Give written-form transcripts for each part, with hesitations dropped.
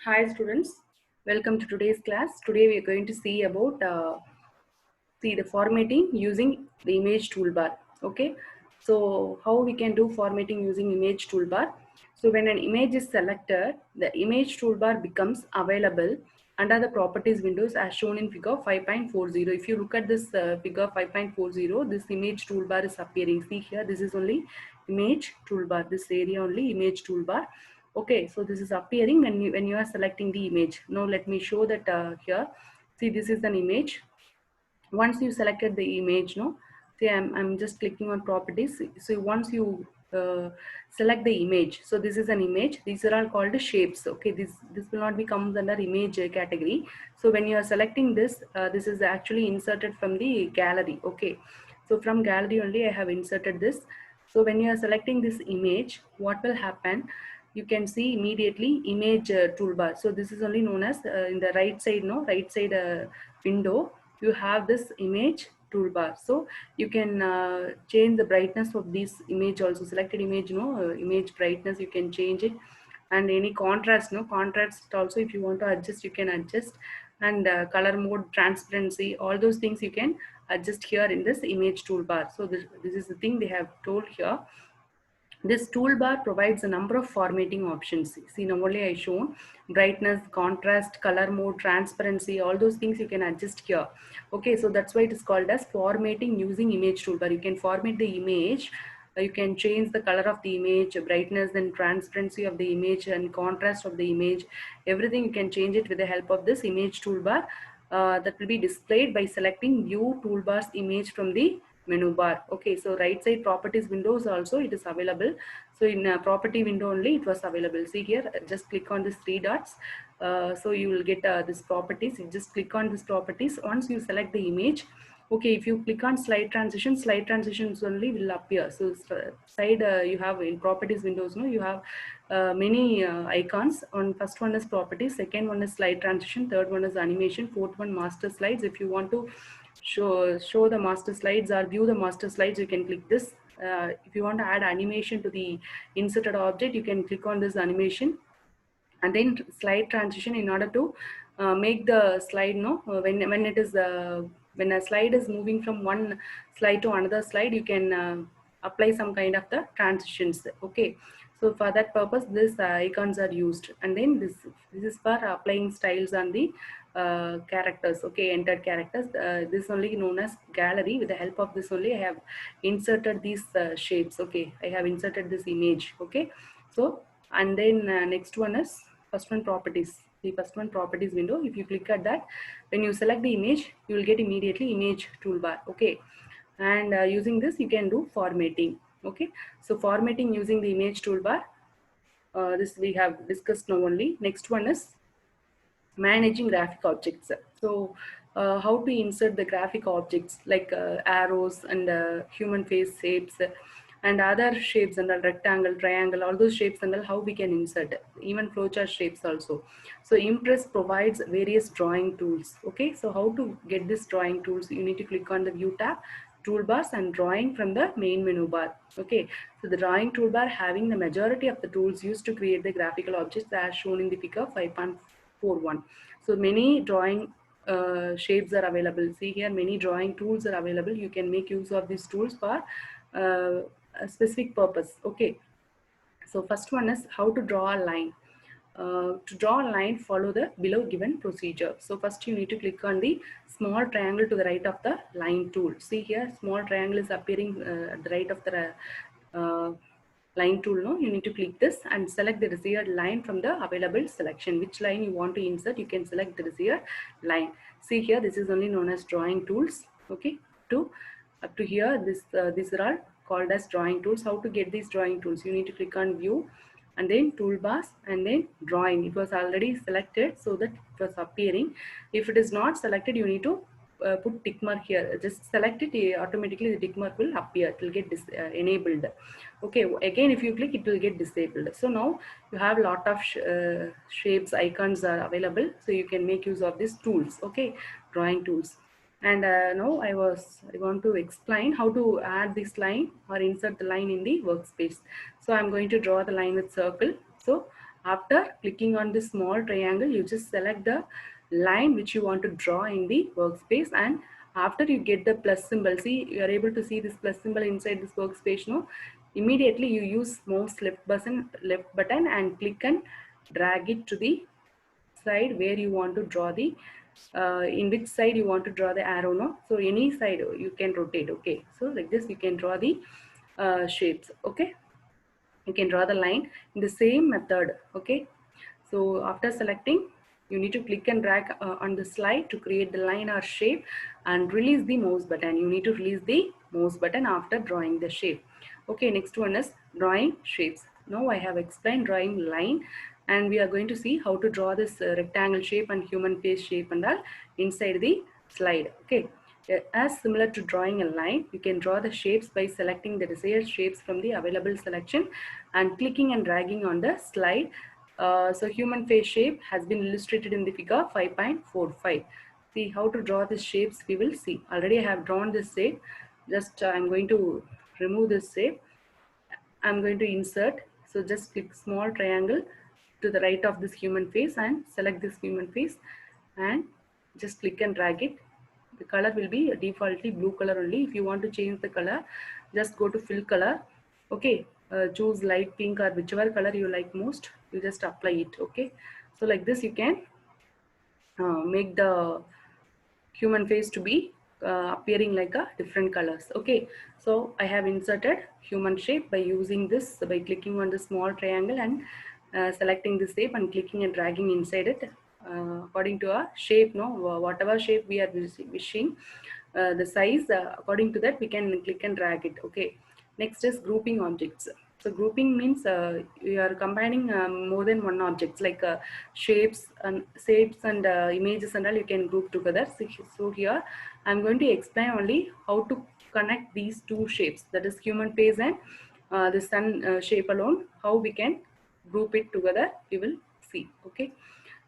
Hi students, welcome to today's class. Today we are going to see about the formatting using the image toolbar. Okay, so how we can do formatting using image toolbar. So when an image is selected, the image toolbar becomes available under the properties windows as shown in figure 5.40. If you look at this figure 5.40, this image toolbar is appearing. See here, this is only image toolbar, this area only image toolbar. Okay, so this is appearing when you are selecting the image. Now let me show that here. See, this is an image. Once you selected the image, no, see, I'm just clicking on properties. So once you select the image, so this is an image. These are all called shapes. Okay, this will not be comes under image category. So when you are selecting this, this is actually inserted from the gallery. Okay, so from gallery only I have inserted this. So when you are selecting this image, what will happen? You can see immediately image toolbar. So this is only known as in the right side, no, right side window, you have this image toolbar. So you can change the brightness of this image also. Selected image, no, image brightness, you can change it. And any contrast, no, contrast also, if you want to adjust, you can adjust. And color mode, transparency, all those things you can adjust here in this image toolbar. So this is the thing they have told here. This toolbar provides a number of formatting options. See, now only I shown brightness, contrast, color mode, transparency, all those things you can adjust here. Okay, so that's why it is called as formatting using image toolbar. You can format the image, you can change the color of the image, brightness and transparency of the image and contrast of the image. Everything you can change it with the help of this image toolbar. That will be displayed by selecting view toolbars image from the menu bar. Okay, so right side properties windows also it is available. So in property window only it was available. See here, just click on these three dots. So you will get this properties. You just click on this properties. Once you select the image, okay, if you click on slide transitions only will appear. So side you have in properties windows, no, you have many icons. On first one is properties, second one is slide transition, third one is animation, fourth one master slides. If you want to show the master slides or view the master slides, you can click this. If you want to add animation to the inserted object, you can click on this animation. And then slide transition, in order to make the slide, no, when it is when a slide is moving from one slide to another slide, you can apply some kind of the transitions. Okay, so for that purpose these icons are used. And then this is for applying styles on the characters. Okay, entered characters, this only known as gallery. With the help of this only I have inserted these shapes. Okay, I have inserted this image. Okay, so and then next one is first one properties. The first one properties window, if you click at that, when you select the image, you will get immediately image toolbar. Okay, and using this you can do formatting. Okay, so formatting using the image toolbar, this we have discussed now only. Next one is managing graphic objects. So how to insert the graphic objects like arrows and human face shapes, and other shapes and a rectangle, triangle, all those shapes and all, how we can insert, even flowchart shapes also. So Impress provides various drawing tools. Okay, so how to get this drawing tools? You need to click on the view tab, toolbars and drawing from the main menu bar. Okay, so the drawing toolbar having the majority of the tools used to create the graphical objects as shown in the figure 5.41. So many drawing shapes are available. See here, many drawing tools are available. You can make use of these tools for a specific purpose. Okay, so first one is how to draw a line. To draw a line, follow the below given procedure. So first you need to click on the small triangle to the right of the line tool. See here, small triangle is appearing at the right of the uh, line tool. No, you need to click this and select the desired line from the available selection. Which line you want to insert, you can select the desired line. See here, this is only known as drawing tools. Okay, to up to here, these are all called as drawing tools. How to get these drawing tools? You need to click on view and then toolbars and then drawing. It was already selected, so that it was appearing. If it is not selected, you need to put tick mark here. Just select it, automatically the tick mark will appear. It will get enabled. Okay, again if you click, it will get disabled. So now you have a lot of shapes, icons are available, so you can make use of these tools. Okay, drawing tools. And now I want to explain how to add this line or insert the line in the workspace. So I'm going to draw the line with circle. So After clicking on this small triangle, you just select the line which you want to draw in the workspace, and after you get the plus symbol, see, you are able to see this plus symbol inside this workspace. No, immediately you use mouse left button and click and drag it to the side where you want to draw the in which side you want to draw the arrow. No, so any side you can rotate. Okay, so like this you can draw the shapes. Okay, you can draw the line in the same method. Okay, so after selecting, you need to click and drag on the slide to create the line or shape, and release the mouse button. You need to release the mouse button after drawing the shape. Okay, next one is drawing shapes. Now I have explained drawing line, and we are going to see how to draw this rectangle shape and human face shape and all inside the slide. Okay, as similar to drawing a line, you can draw the shapes by selecting the desired shapes from the available selection and clicking and dragging on the slide. So human face shape has been illustrated in the figure 5.45. See how to draw these shapes we will see. Already I have drawn this shape. Just I'm going to remove this shape. I'm going to insert. So just click small triangle to the right of this human face and select this human face and just click and drag it. The color will be defaultly blue color only. If you want to change the color, just go to fill color. Okay, choose light pink or whichever color you like most. You just apply it. Okay, so like this you can make the human face to be appearing like a different colors. Okay, so I have inserted human shape by using this, by clicking on the small triangle and selecting the shape and clicking and dragging inside it according to a shape. No, whatever shape we are wishing, the size, according to that we can click and drag it. Okay, next is grouping objects. So grouping means you are combining more than one objects, like shapes and images and all you can group together. So here I'm going to explain only how to connect these two shapes, that is human face and the sun shape alone, how we can group it together, we will see. Okay,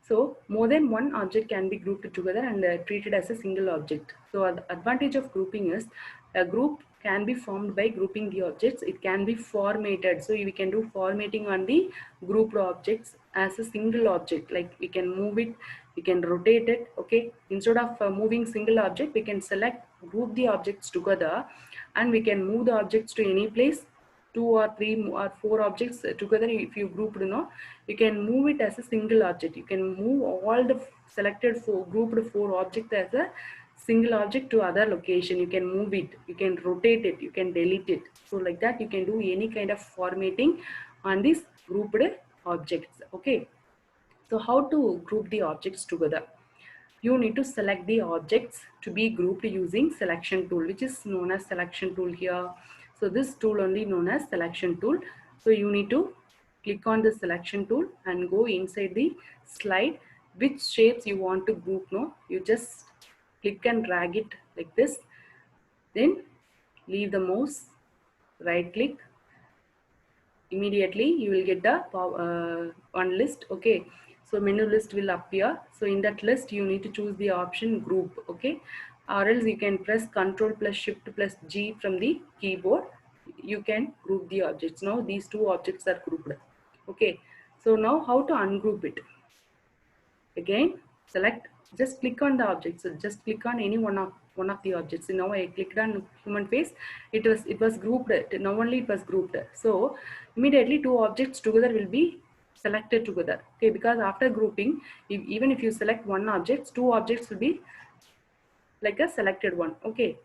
so more than one object can be grouped together and treated as a single object. So the advantage of grouping is a group can be formed by grouping the objects. It can be formatted. So we can do formatting on the grouped objects as a single object. Like we can move it, we can rotate it. Okay, instead of moving single object, we can select, group the objects together, and we can move the objects to any place. Two or three or four objects together, if you grouped, you can move it as a single object. You can move all the selected grouped four objects as a single object to other location. You can move it, you can rotate it, you can delete it. So like that you can do any kind of formatting on these grouped objects. Okay, so how to group the objects together? You need to select the objects to be grouped using selection tool, which is known as selection tool here. So this tool only known as selection tool. So you need to click on the selection tool and go inside the slide which shapes you want to group. No, you just click and drag it like this, then leave the mouse, right click, immediately you will get the one list. Okay, so menu list will appear. So in that list you need to choose the option group. Okay, or else you can press Ctrl plus Shift plus G from the keyboard. You can group the objects. Now these two objects are grouped. Okay, so now how to ungroup it? Again, select, just click on the object. So just click on any one of the objects. So now I clicked on human face. It was grouped. Now only it was grouped. So immediately two objects together will be selected together. Okay, because after grouping, even if you select one object, two objects will be like a selected one. Okay,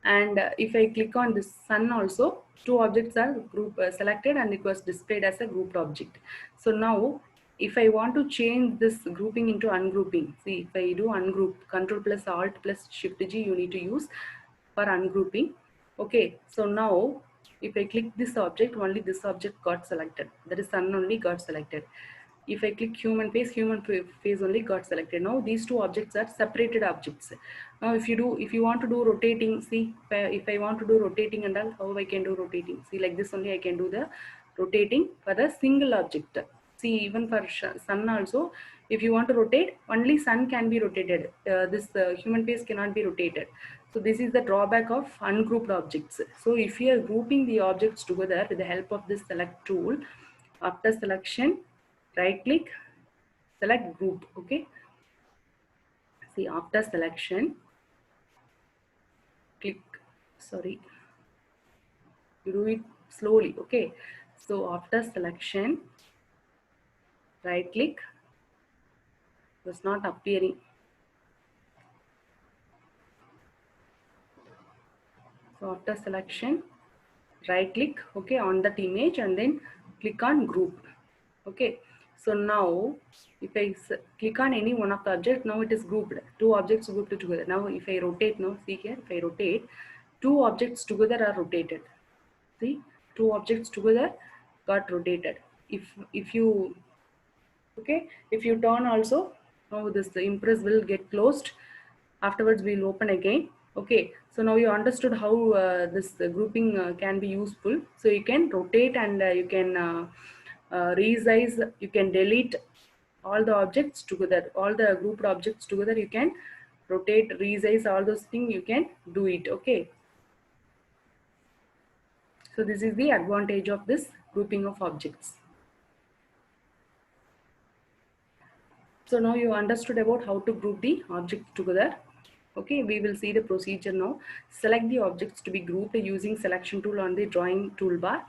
and if I click on this sun also, two objects are selected and it was displayed as a grouped object. So now if I want to change this grouping into ungrouping, see, if I do ungroup, Control plus Alt plus Shift G you need to use for ungrouping. Okay, so now if I click this object, only this object got selected, that is sun only got selected. If I click human face only got selected. Now these two objects are separated objects. Now if you want to do rotating, see, if I want to do rotating and all, how I can do rotating? See, like this only I can do the rotating for the single object. See, even for sun also, if you want to rotate, only sun can be rotated. This human face cannot be rotated. So this is the drawback of ungrouped objects. So if you are grouping the objects together with the help of this select tool, After selection, right click, select group. Okay, see, after selection, click, sorry, you do it slowly. Okay, so after selection, right click, was not appearing. So after selection, right click, okay, on that image, and then click on group. Okay, so now if I click on any one of the objects, now it is grouped, two objects grouped together. Now if I rotate, now see here, if I rotate, two objects together are rotated. See, two objects together got rotated. If you, okay, if you turn also, now this the impress will get closed, afterwards we'll open again. Okay, so now you understood how this grouping can be useful. So you can rotate, and you can resize, you can delete all the objects together, all the grouped objects together, you can rotate, resize, all those things you can do it. Okay, so this is the advantage of this grouping of objects. So now you understood about how to group the objects together. Okay, we will see the procedure now. Select the objects to be grouped using selection tool on the drawing toolbar,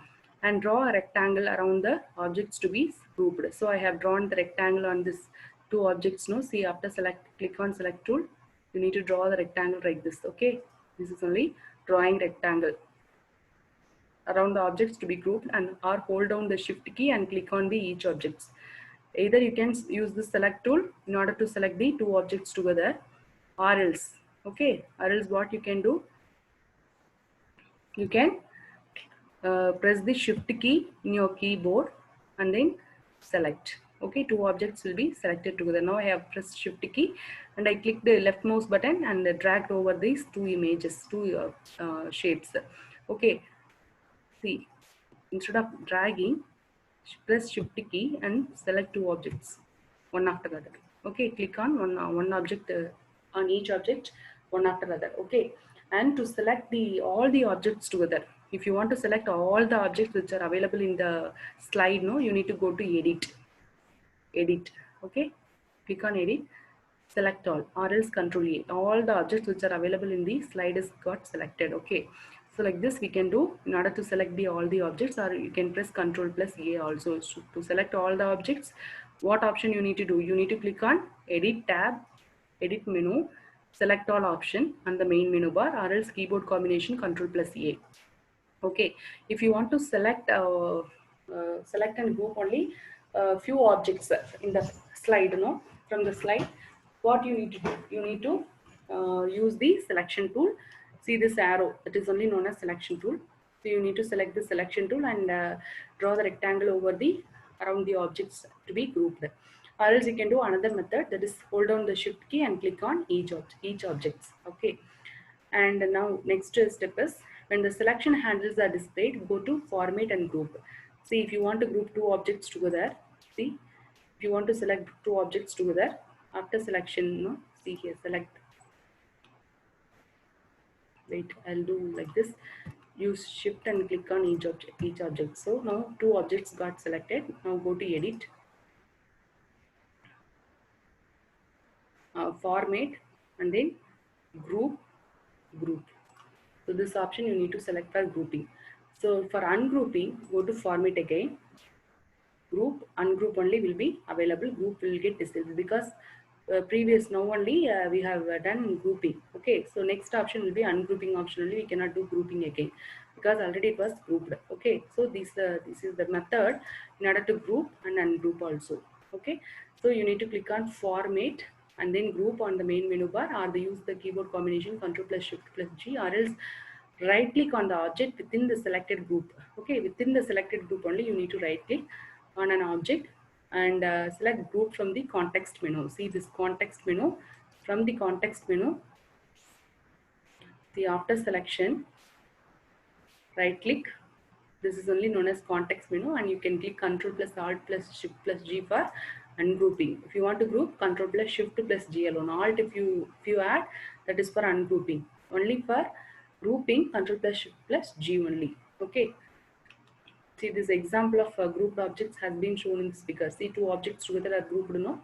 and draw a rectangle around the objects to be grouped. So I have drawn the rectangle on this two objects now. See, after select, click on select tool, you need to draw the rectangle like this. Okay, this is only drawing rectangle around the objects to be grouped, and or hold down the shift key and click on the each objects. Either you can use the select tool in order to select the two objects together, or else, okay, or else what you can do, you can press the shift key in your keyboard and then select. Okay, two objects will be selected together. Now I have pressed shift key and I click the left mouse button and dragged over these two images, two shapes. Okay, see, instead of dragging, press shift key and select two objects one after the other. Okay, click on one object, on each object one after the other. Okay, and to select the all the objects together, if you want to select all the objects which are available in the slide, no, you need to go to edit. Okay, click on edit, select all, or else control A. All the objects which are available in the slide is got selected. Okay, so like this we can do in order to select the all the objects, or you can press control plus A also. So to select all the objects, what option you need to do, you need to click on edit tab, edit menu, select all option on the main menu bar, or else keyboard combination control plus A. Okay, if you want to select select and group only few objects in the slide, no, from the slide, what you need to do, you need to use the selection tool. See this arrow, that is only known as selection tool. So you need to select the selection tool and draw the rectangle over the around the objects to be grouped. Or else you can do another method, that is hold down the shift key and click on each objects. Okay, and now next step is, when the selection handles are displayed, go to format and group. See, if you want to group two objects together, see, if you want to select two objects together, after selection, no, see here, select, wait, I'll do like this, use shift and click on each object. So now two objects got selected. Now go to edit, format, and then group. So this option you need to select for grouping. So for ungrouping, go to format again, group, ungroup only will be available, group will get disabled, because previous now only we have done grouping. Okay, so next option will be ungrouping option only, we cannot do grouping again because already it was grouped. Okay, so this is the method in order to group and ungroup also. Okay, so you need to click on format and then group on the main menu bar, or use the keyboard combination control plus shift plus G, or else right click on the object within the selected group. Okay, within the selected group only you need to right click on an object and select group from the context menu. See this context menu, from the context menu, the after selection, right click, this is only known as context menu, and you can click control plus alt plus shift plus G for ungrouping. If you want to group, control plus shift plus G alone. Alt if you add, that is for ungrouping. Only for grouping, control plus shift plus G only. Okay, See, this example of grouped objects has been shown in this figure. See, two objects together are grouped, no?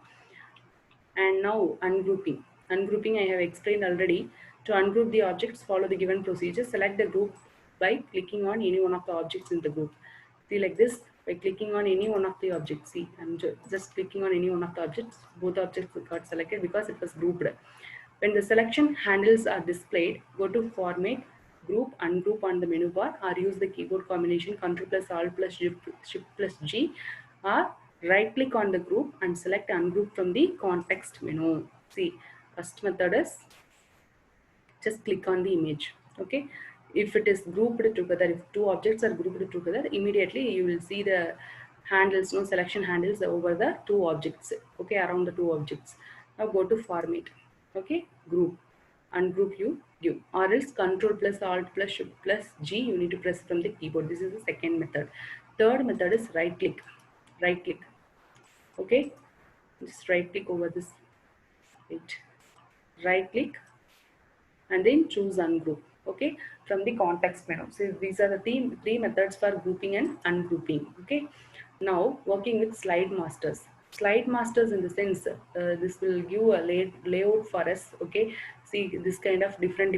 And now ungrouping. Ungrouping I have explained already. To ungroup the objects, follow the given procedure. Select the group by clicking on any one of the objects in the group. See, like this, by clicking on any one of the objects. See, I'm just clicking on any one of the objects. Both objects got selected because it was grouped. When the selection handles are displayed, go to Format, Group, Ungroup on the menu bar, or use the keyboard combination Ctrl plus Alt plus Shift plus G, or right click on the group and select Ungroup from the context menu. See, first method is just click on the image. Okay, if it is grouped together, if two objects are grouped together, immediately you will see the handles, no selection handles over the two objects. Okay, around the two objects. Now go to Format. Okay, group, ungroup, you give, or else Control plus Alt plus Shift plus G, you need to press from the keyboard. This is the second method. Third method is right click. Right click. Okay, just right click over this page. Right click and then choose ungroup. Okay, from the context menu. So these are the three methods for grouping and ungrouping. Okay, now working with slide masters. Slide masters in the sense, this will give a layout for us. Okay, see this kind of different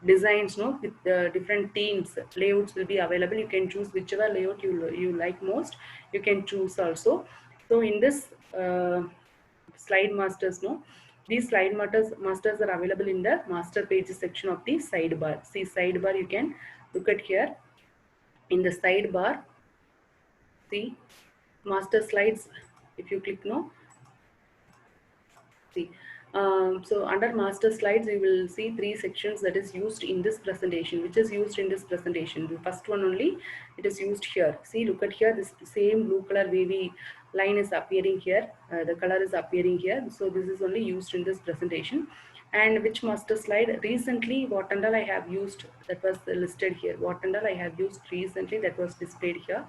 designs, no, with different themes. Layouts will be available. You can choose whichever layout you like most. You can choose also. So in this slide masters, no, these slide masters are available in the master pages section of the sidebar. See, sidebar, you can look at here in the sidebar. See, master slides. If you click, no, see, so under master slides you will see three sections that is used in this presentation. Which is used in this presentation? The first one only, it is used here. See, look at here, this same blue color wavy line is appearing here. The color is appearing here. So this is only used in this presentation. And which master slide? Recently, what and all I have used, that was listed here. What and all I have used recently, that was displayed here.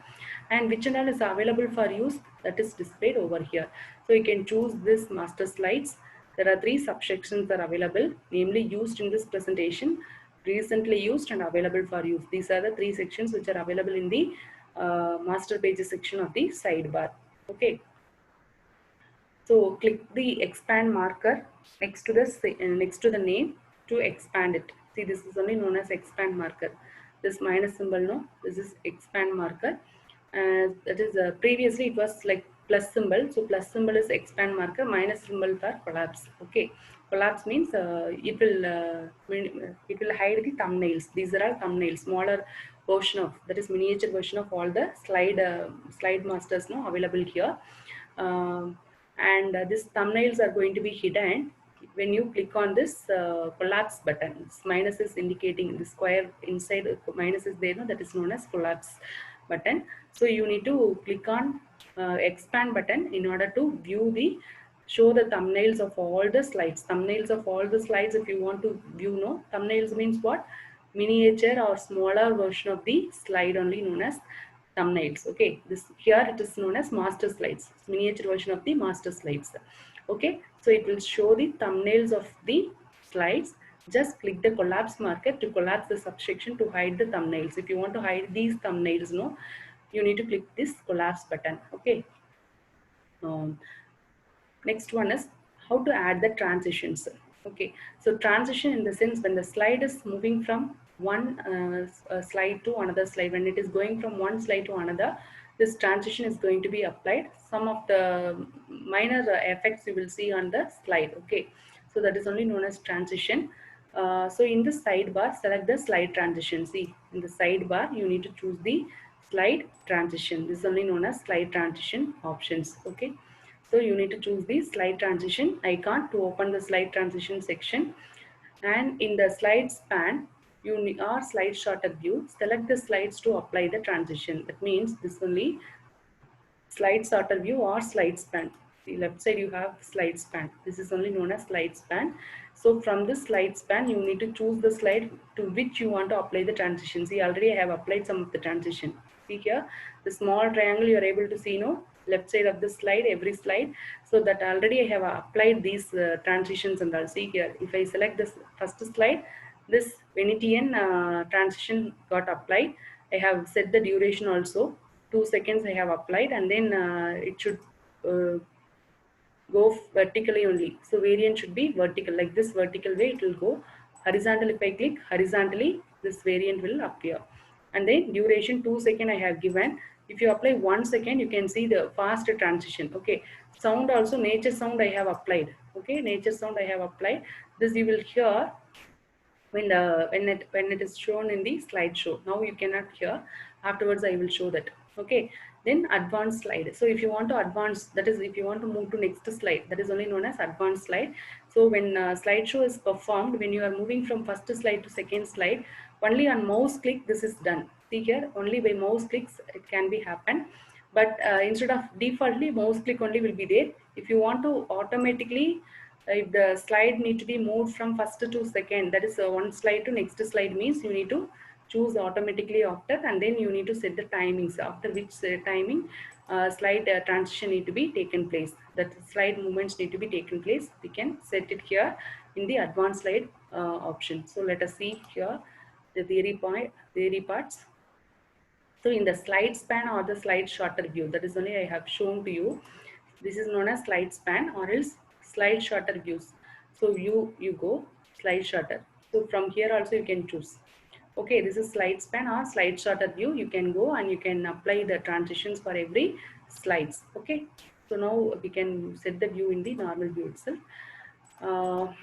And which and all is available for use, that is displayed over here. So you can choose this master slides. There are three subsections that are available, namely used in this presentation, recently used, and available for use. These are the three sections which are available in the master pages section of the sidebar. Okay. So click the expand marker next to the name to expand it. See, this is only known as expand marker. This minus symbol, no, this is expand marker. That is previously it was like plus symbol. So plus symbol is expand marker, minus symbol for collapse. Okay, collapse means it will hide the thumbnails. These are all thumbnails, smaller version of, that is miniature version of all the slide masters, no, available here. And these thumbnails are going to be hidden when you click on this collapse button. This minus is indicating the square inside, minus is there, no, that is known as collapse button. So you need to click on expand button in order to show the thumbnails of all the slides. Thumbnails of all the slides, if you want to view, no, thumbnails means what? Miniature or smaller version of the slide only, known as thumbnails. Okay, this here it is known as master slides, miniature version of the master slides. Okay, so it will show the thumbnails of the slides. Just click the collapse marker to collapse the subsection to hide the thumbnails. If you want to hide these thumbnails, no, you need to click this collapse button. Okay. Next one is how to add the transitions. Okay, so transition in the sense when the slide is moving from one slide to another slide, when it is going from one slide to another, this transition is going to be applied. Some of the minor effects you will see on the slide. Okay, so that is only known as transition. So in the sidebar, select the slide transition. See, in the sidebar, you need to choose the slide transition. This is only known as slide transition options. Okay. So you need to choose the slide transition icon to open the slide transition section. And in the slides pan, or slide sorter view, select the slides to apply the transition. That means this only slide sorter view or slide span. The left side you have slide span. This is only known as slide span. So from this slide span, you need to choose the slide to which you want to apply the transition. See, already I have applied some of the transition. See here, the small triangle you are able to see, no, left side of the slide, every slide. So that already I have applied these transitions, and I'll see here. If I select this first slide, this Venetian transition got applied. I have set the duration also. 2 seconds I have applied, and then it should uh, go vertically only. So variant should be vertical, like this vertical way it will go. Horizontal, if I click horizontally, this variant will appear. And then duration 2 seconds I have given. If you apply 1 second, you can see the fast transition. Okay. Sound also, nature sound I have applied. Okay, nature sound I have applied. This you will hear when it is shown in the slideshow. Now you cannot hear. Afterwards I will show that. Okay, then advanced slide. So if you want to advance, that is if you want to move to next slide, that is only known as advanced slide. So when slideshow is performed, when you are moving from first slide to second slide, only on mouse click this is done. See here, only by mouse clicks it can be happen. But instead of defaultly mouse click only will be there. If you want to automatically, if the slide need to be moved from first to second, that is one slide to next slide, means you need to choose automatically after, and then you need to set the timings after which timing slide transition need to be taken place, that slide movements need to be taken place. We can set it here in the advanced slide option. So let us see here the theory parts. So in the slide span or the slide shorter view, that is only I have shown to you. This is known as slide span or else slide shorter views. So you go slide shorter. So from here also you can choose. Okay, this is slide span or slide shorter view. You can go and you can apply the transitions for every slides. Okay, so now we can set the view in the normal view itself. Uh,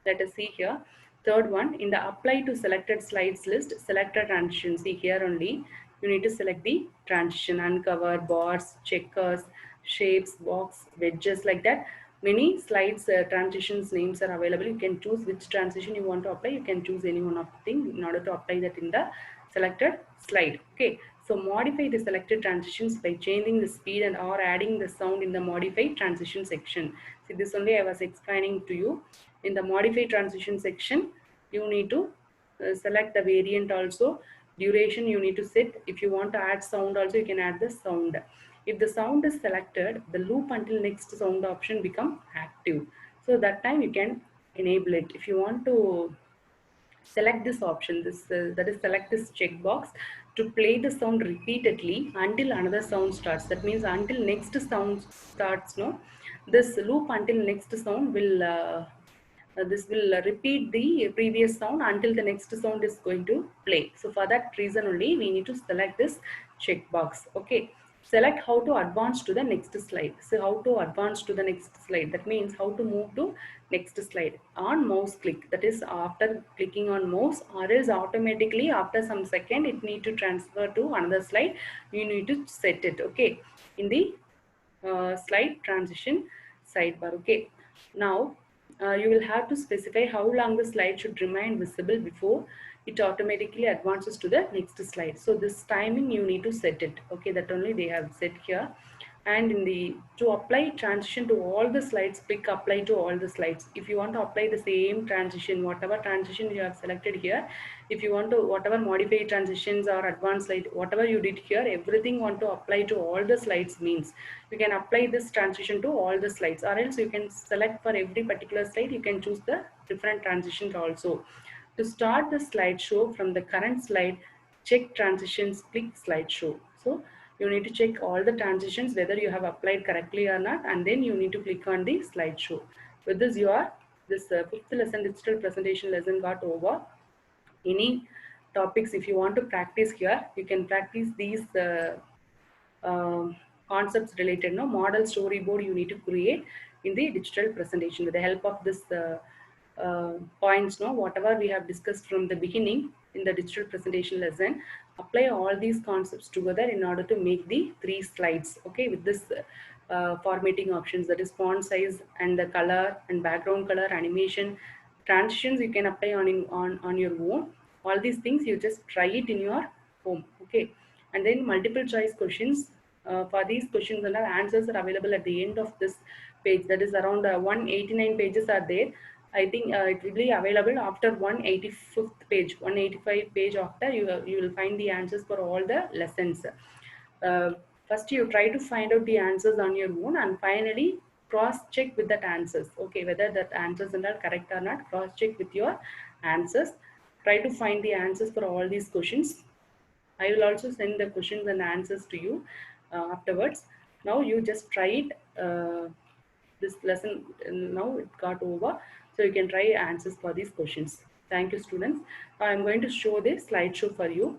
Let us see here. Third one, in the apply to selected slides list, select a transition. See here only, you need to select the transition, uncover, bars, checkers, shapes, box, wedges, like that. Many slides transitions names are available. You can choose which transition you want to apply. You can choose any one of the thing in order to apply that in the selected slide. Okay, so modify the selected transitions by changing the speed and or adding the sound in the modify transition section. See, this only I was explaining to you. In the modify transition section, you need to select the variant also. Duration you need to set. If you want to add sound also, you can add the sound. If the sound is selected, the loop until next sound option become active. So that time you can enable it. If you want to select this option, that is select this checkbox to play the sound repeatedly until another sound starts. That means until next sound starts, no, this loop until next sound will this will repeat the previous sound until the next sound is going to play. So for that reason only we need to select this checkbox. Okay, select how to advance to the next slide. So how to advance to the next slide, that means how to move to next slide on mouse click, that is after clicking on mouse, or else automatically after some second it need to transfer to another slide. You need to set it. Okay, in the slide transition sidebar. Okay, now you will have to specify how long the slide should remain visible before it automatically advances to the next slide. So this timing you need to set it. Okay, that only they have set here. And in the to apply transition to all the slides, click apply to all the slides. If you want to apply the same transition, whatever transition you have selected here, if you want to whatever modify transitions or advanced slide, whatever you did here, everything want to apply to all the slides, means you can apply this transition to all the slides, or else you can select for every particular slide, you can choose the different transitions also. To start the slideshow from the current slide, check transitions, click slideshow. So you need to check all the transitions whether you have applied correctly or not, and then you need to click on the slideshow. With this, this fifth lesson, digital presentation lesson got over. Any topics if you want to practice here, you can practice these concepts related, no, model storyboard you need to create in the digital presentation with the help of this points, no, whatever we have discussed from the beginning in the digital presentation lesson. Apply all these concepts together in order to make the 3 slides. Okay, with this formatting options, that is font size and the color and background color, animation, transitions you can apply on your own. All these things you just try it in your home. Okay, and then multiple choice questions. For these questions and answers are available at the end of this page. That is around 189 pages are there. I think it will be available after 185th page, 185 page after you will find the answers for all the lessons. Uh, First you try to find out the answers on your own, and finally cross check with that answers. Okay, whether that answers are correct or not, cross check with your answers. Try to find the answers for all these questions. I will also send the questions and answers to you afterwards. Now you just try it. This lesson now it got over, so you can try answers for these questions. Thank you, students. Now I'm going to show this slideshow for you.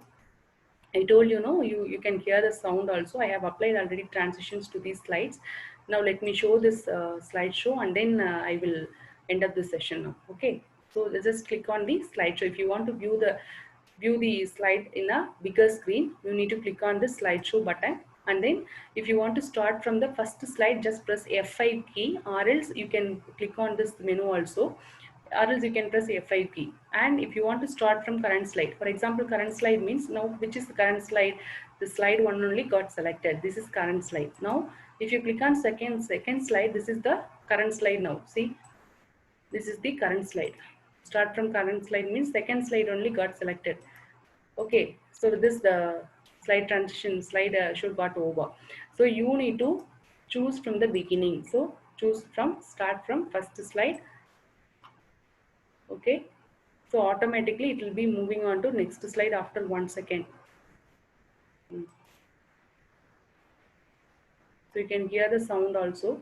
I told you, no, you can hear the sound also. I have applied already transitions to these slides. Now let me show this slideshow, and then I will end up the session now. Okay. So let's just click on the slideshow. If you want to view the slide in a bigger screen, you need to click on the slideshow button. And then if you want to start from the first slide, just press F5 key, or else you can click on this menu also, or else you can press F5 key. And if you want to start from current slide, for example, current slide means, now which is the current slide? The slide one only got selected. This is current slide. Now if you click on second slide, this is the current slide. Now see, this is the current slide. Start from current slide means second slide only got selected. Okay, so this the slide transition slide should got over. So you need to choose from the beginning. So choose from, start from first slide. Okay, so automatically it will be moving on to next slide after 1 second. So you can hear the sound also.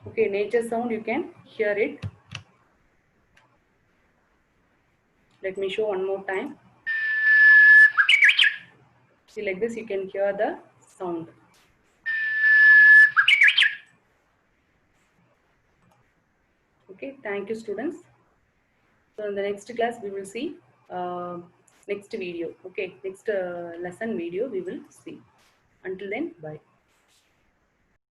Okay, nature sound, you can hear it. Let me show one more time. See, like this you can hear the sound. Okay, thank you, students. So in the next class we will see next video. Okay, next lesson video we will see. Until then, bye.